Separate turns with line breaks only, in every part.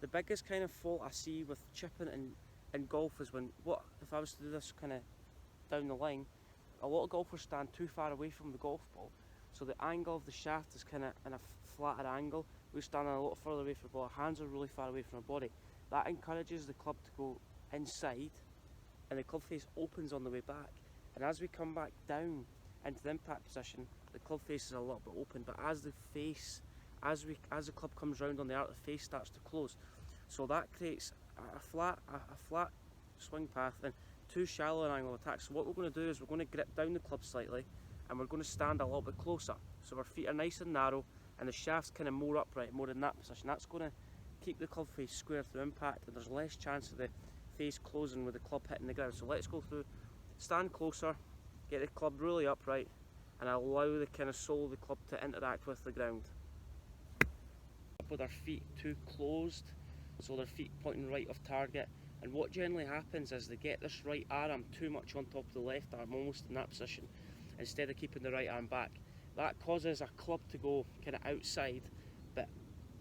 The biggest kind of fault I see with chipping in golf is when, what if I was to do this kind of down the line, a lot of golfers stand too far away from the golf ball, so the angle of the shaft is kind of in a flatter angle. We stand a lot further away from the ball, our hands are really far away from our body. That encourages the club to go inside, and the club face opens on the way back. And as we come back down into the impact position, the club face is a little bit open, but as the as the club comes round on the arc, the face starts to close. So that creates a flat swing path and too shallow an angle of attack. So what we're going to do is we're going to grip down the club slightly, and we're going to stand a little bit closer. So our feet are nice and narrow, and the shaft's kind of more upright, more in that position. That's going to keep the club face square through impact, and there's less chance of the face closing with the club hitting the ground. So let's go through, stand closer, get the club really upright, and allow the kind of sole of the club to interact with the ground. With our feet too closed, so their feet pointing right off target, and what generally happens is they get this right arm too much on top of the left arm, almost in that position, instead of keeping the right arm back. That causes a club to go kind of outside, but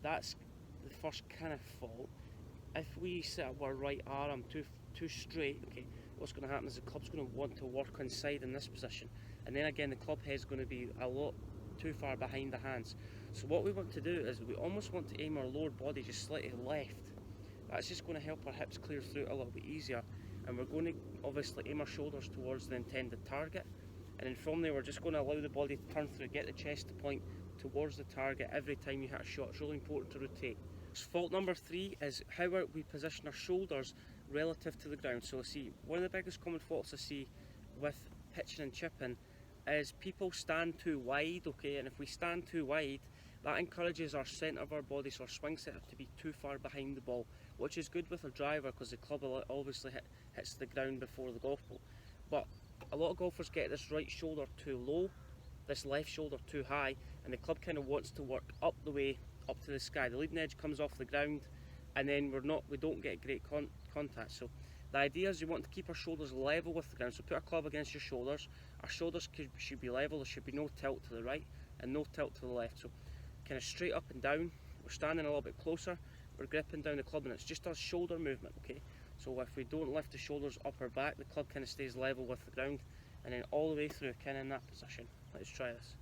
that's the first kind of fault. If we set up our right arm too straight, okay, what's going to happen is the club's going to want to work inside in this position, and then again the club head's going to be a lot too far behind the hands. So what we want to do is we almost want to aim our lower body just slightly left. That's just going to help our hips clear through it a little bit easier, and we're going to obviously aim our shoulders towards the intended target, and then from there we're just going to allow the body to turn through, get the chest to point towards the target every time you hit a shot. It's really important to rotate. Fault number 3 is how we position our shoulders relative to the ground. So see, one of the biggest common faults I see with pitching and chipping is people stand too wide, okay, and if we stand too wide, that encourages our centre of our body, so our swing setup, to be too far behind the ball, which is good with a driver because the club obviously hits the ground before the golf ball. But a lot of golfers get this right shoulder too low, this left shoulder too high, and the club kind of wants to work up the way, up to the sky. The leading edge comes off the ground, and then we don't get great contact. So the idea is you want to keep our shoulders level with the ground. So put our club against your shoulders. Our shoulders should be level. There should be no tilt to the right and no tilt to the left. So kind of straight up and down. We're standing a little bit closer. We're gripping down the club, and it's just a shoulder movement, okay? So if we don't lift the shoulders up or back, the club kind of stays level with the ground, and then all the way through, kind of in that position. Let's try this.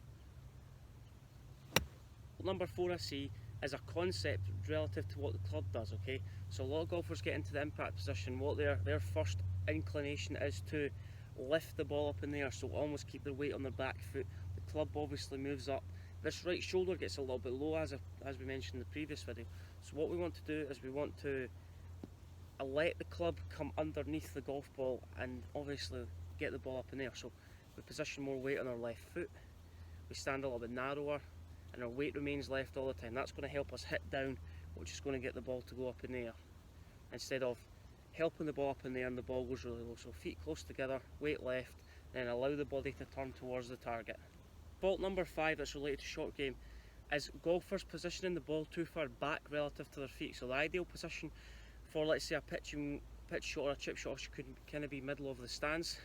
Number 4 I see is a concept relative to what the club does, okay? So a lot of golfers get into the impact position, what their first inclination is to lift the ball up in the air, so almost keep their weight on their back foot. The club obviously moves up. This right shoulder gets a little bit low, as we mentioned in the previous video. So what we want to do is we want to let the club come underneath the golf ball and obviously get the ball up in the air. So we position more weight on our left foot, we stand a little bit narrower, and our weight remains left all the time. That's going to help us hit down, which is going to get the ball to go up in the air, instead of helping the ball up in the air and the ball goes really low. So feet close together, weight left, and then allow the body to turn towards the target. Fault number 5 that's related to short game is golfers positioning the ball too far back relative to their feet. So the ideal position for, let's say, a pitch shot or a chip shot should kind of be middle of the stance.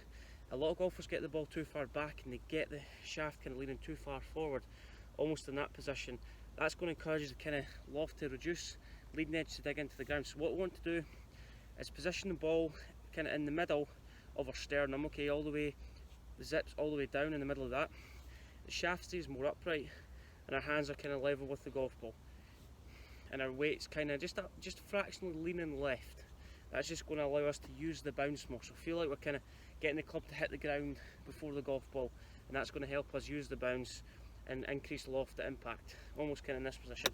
A lot of golfers get the ball too far back and they get the shaft kind of leaning too far forward, almost in that position. That's going to encourage the kind of loft to reduce, leading edge to dig into the ground. So what we want to do is position the ball kind of in the middle of our sternum, okay, all the way, the zips all the way down in the middle of that. The shaft stays more upright, and our hands are kind of level with the golf ball, and our weight's kind of just fractionally leaning left. That's just going to allow us to use the bounce more. So feel like we're kind of getting the club to hit the ground before the golf ball, and that's going to help us use the bounce and increase loft at impact, almost kind of in this position.